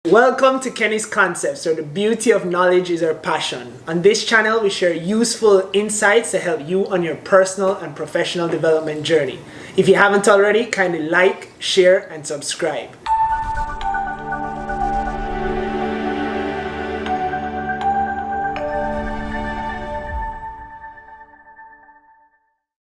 Welcome to Kenny's Concepts, where the beauty of knowledge is our passion. On this channel, we share useful insights to help you on your personal and professional development journey. If you haven't already, kindly like, share, and subscribe.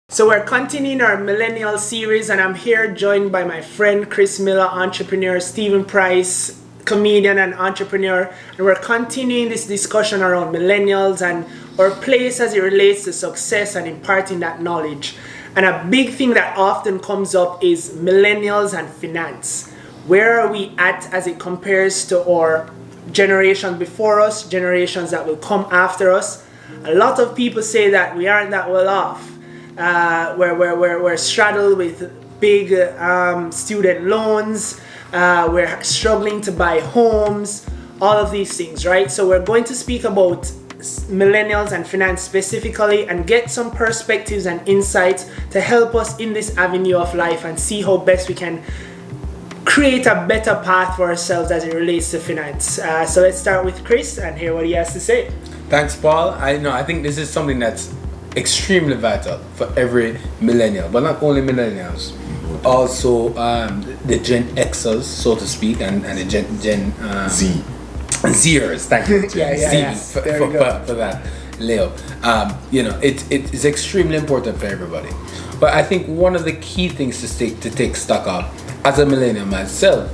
So we're continuing our Millennial Series, and I'm here joined by my friend Chris Miller, entrepreneur, Stephen Price, comedian and entrepreneur, and we're continuing this discussion around millennials and our place as it relates to success and imparting that knowledge. And a big thing that often comes up is millennials and finance. Where are we at as it compares to our generations before us, generations that will come after us? A lot of people say that we aren't that well off. We're straddled with big student loans. We're struggling to buy homes, all of these things, right? So we're going to speak about millennials and finance specifically and get some perspectives and insights to help us in this avenue of life and see how best we can create a better path for ourselves as it relates to finance. So let's start with Chris and hear what he has to say. Thanks, Paul. I think this is something that's extremely vital for every millennial, but not only millennials, also the Gen Xers, so to speak, and the Gen Zers. Thank you. For that, Leo. It's extremely important for everybody. But I think one of the key things to take stock of as a millennial myself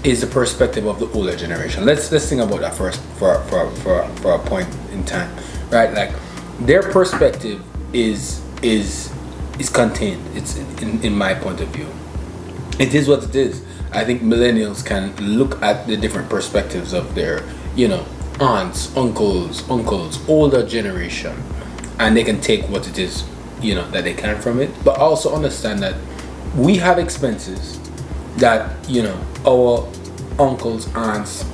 is the perspective of the older generation. Let's think about that first for a point in time, right? Like, their perspective is contained. It's in my point of view. It is what it is. I think millennials can look at the different perspectives of their, aunts, uncles, older generation, and they can take what it is, that they can from it. But also understand that we have expenses that, our uncles, aunts,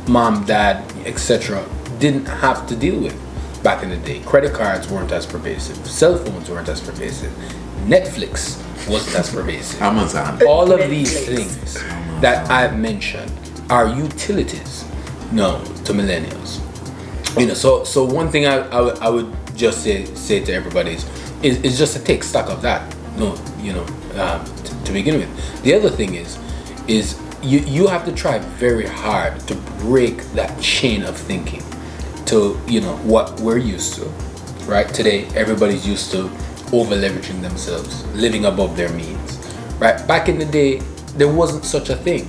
mom, dad, etc. didn't have to deal with. Back in the day, credit cards weren't as pervasive, cell phones weren't as pervasive, Netflix wasn't as pervasive. Amazon. All of these things that I've mentioned are utilities, to millennials. So one thing I would just say to everybody is just to take stock of that. To begin with. The other thing is you have to try very hard to break that chain of thinking to what we're used to, right? Today everybody's used to over leveraging themselves, living above their means, right? Back in the day there wasn't such a thing.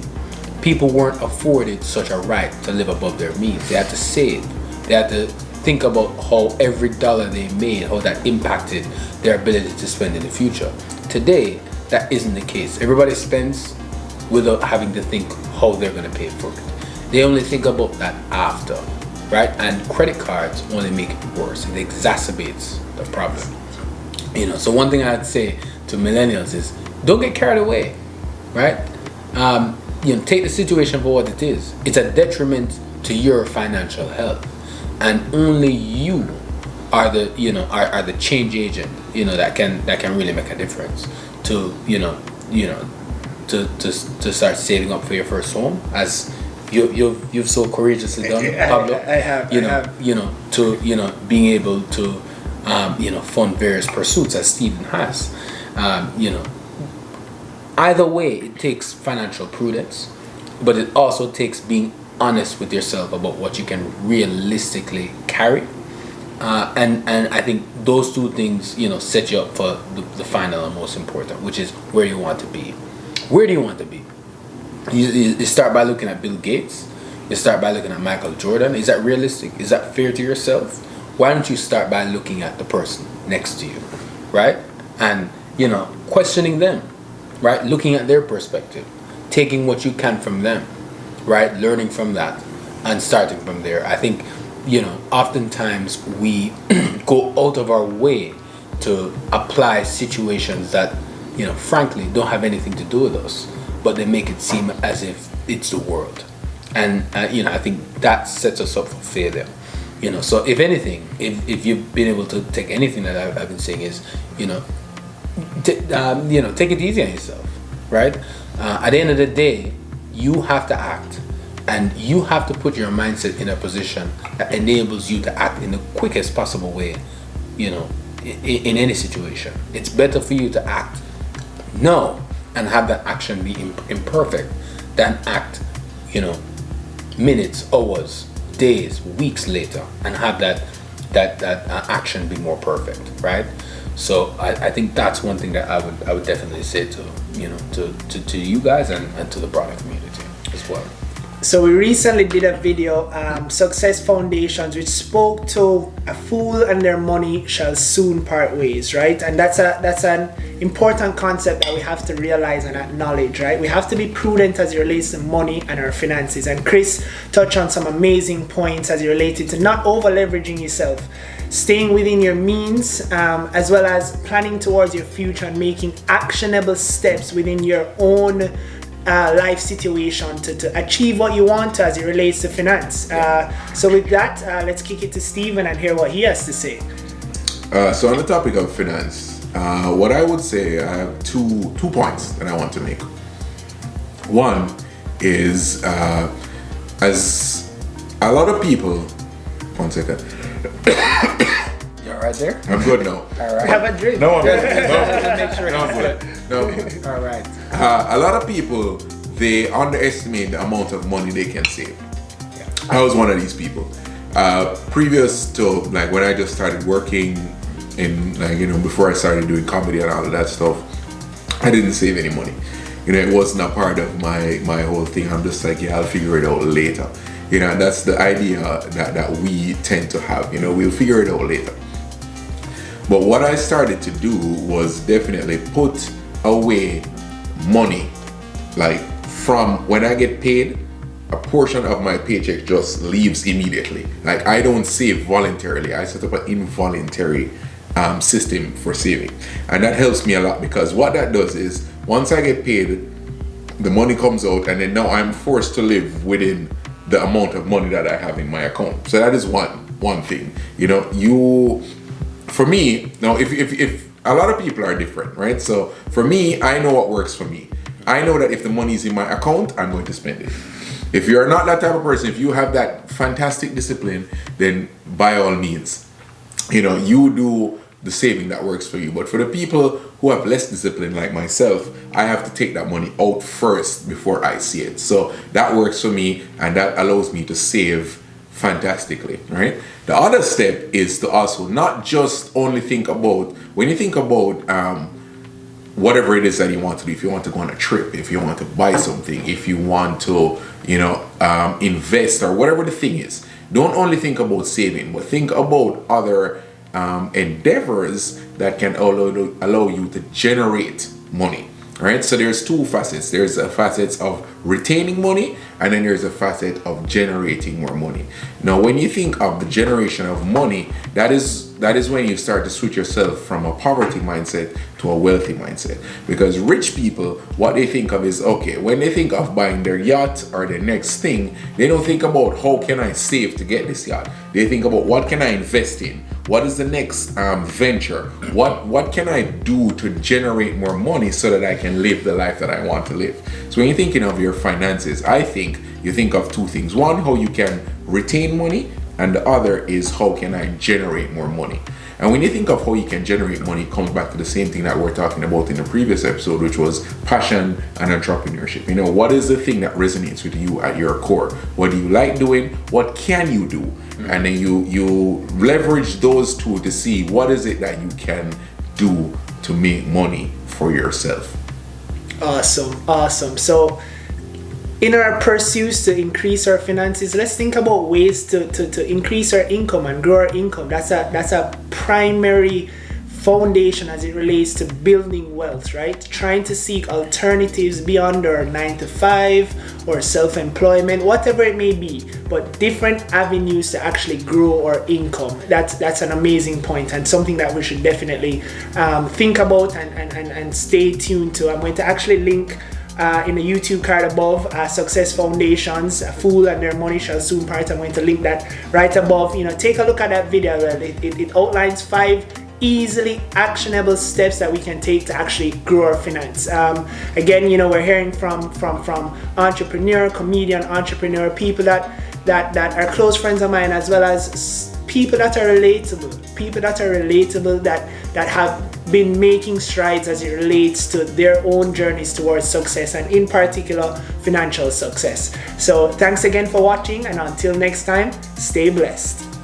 People weren't afforded such a right to live above their means. They had to save. They had to think about how every dollar they made, how that impacted their ability to spend in the future. Today that isn't the case. Everybody spends without having to think how they're going to pay for it. They only think about that after. Right? And credit cards only make it worse. It exacerbates the problem. So one thing I'd say to millennials is don't get carried away, right? Take the situation for what it is. It's a detriment to your financial health, and only you are the change agent, that can really make a difference to to start saving up for your first home, as you've so courageously done, Pablo. I have. To being able to fund various pursuits as Stephen has. Either way, it takes financial prudence, but it also takes being honest with yourself about what you can realistically carry. And I think those two things set you up for the final and most important, which is where you want to be. Where do you want to be? You start by looking at Bill Gates. You start by looking at Michael Jordan. Is that realistic? Is that fair to yourself? Why don't you start by looking at the person next to you, right? And questioning them, right? Looking at their perspective, taking what you can from them, right? Learning from that and starting from there. I think oftentimes we go out of our way to apply situations that frankly don't have anything to do with us, but they make it seem as if it's the world. And I think that sets us up for failure. So if anything, if you've been able to take anything that I've been saying is, take it easy on yourself, right? At the end of the day, you have to act And you have to put your mindset in a position that enables you to act in the quickest possible way, you know, in any situation. It's better for you to act now and have that action be imperfect than act, you know, minutes, hours, days, weeks later and have that action be more perfect, right? So I think that's one thing that I would definitely say to, you know, to you guys and to the broader community as well. So we recently did a video, Success Foundations, which spoke to a fool and their money shall soon part ways, right? And that's an important concept that we have to realize and acknowledge, right? We have to be prudent as it relates to money and our finances. And Chris touched on some amazing points as it related to not over leveraging yourself, staying within your means, as well as planning towards your future and making actionable steps within your own life situation to achieve what you want as it relates to finance. So with that, let's kick it to Steven and hear what he has to say. So on the topic of finance, what I would say, I have two points that I want to make. One is, as a lot of people, one second. You're right there? I'm good now. All right. Have a drink. No, I'm good. Make sure No, I'm good. No, I'm good. All right. A lot of people, they underestimate the amount of money they can save. I was one of these people. Previous to like when I just started working in, like, you know, before I started doing comedy and all of that stuff, I didn't save any money. You know, it wasn't a part of my whole thing. I'm just like, yeah, I'll figure it out later. You know, and that's the idea that we tend to have. You know, we'll figure it out later. But what I started to do was definitely put away money. Like from when I get paid, a portion of my paycheck just leaves immediately. Like I don't save voluntarily. I set up an involuntary system for saving. And that helps me a lot because what that does is once I get paid, the money comes out and then now I'm forced to live within the amount of money that I have in my account. So that is one thing. You know, for me, now if a lot of people are different, right? So for me, I know what works for me. I know that if the money is in my account, I'm going to spend it. If you're not that type of person, if you have that fantastic discipline, then by all means, you know, you do the saving that works for you. But for the people who have less discipline like myself, I have to take that money out first before I see it. So that works for me and that allows me to save fantastically, right? The other step is to also not just only think about, when you think about whatever it is that you want to do, if you want to go on a trip, if you want to buy something, if you want to, you know, invest or whatever the thing is, don't only think about saving, but think about other endeavors that can allow you to generate money. Right? So there's two facets. There's a facet of retaining money and then there's a facet of generating more money. Now when you think of the generation of money, that is when you start to switch yourself from a poverty mindset to a wealthy mindset. Because rich people, what they think of is, okay, when they think of buying their yacht or their next thing, they don't think about how can I save to get this yacht. They think about what can I invest in? What is the next venture? What can I do to generate more money so that I can live the life that I want to live? So when you're thinking of your finances, I think you think of two things. One, how you can retain money, and the other is how can I generate more money. And when you think of how you can generate money, it comes back to the same thing that we're talking about in the previous episode, which was passion and entrepreneurship. You know, what is the thing that resonates with you at your core? What do you like doing? What can you do? And then you leverage those two to see what is it that you can do to make money for yourself. Awesome. So in our pursuits to increase our finances, let's think about ways to increase our income and grow our income. That's a primary foundation as it relates to building wealth, right? Trying to seek alternatives beyond our 9-to-5 or self-employment, whatever it may be, but different avenues to actually grow our income. That's an amazing point and something that we should definitely think about and stay tuned to. I'm going to actually link in the YouTube card above, Success Foundations, A Fool and Their Money Shall Soon Part. I'm going to link that right above. You know, take a look at that video. It outlines 5 easily actionable steps that we can take to actually grow our finance. Again, you know, we're hearing from entrepreneur, comedian, entrepreneur, people that are close friends of mine, as well as people that are relatable, that have been making strides as it relates to their own journeys towards success, and in particular financial success. So thanks again for watching, and until next time, stay blessed.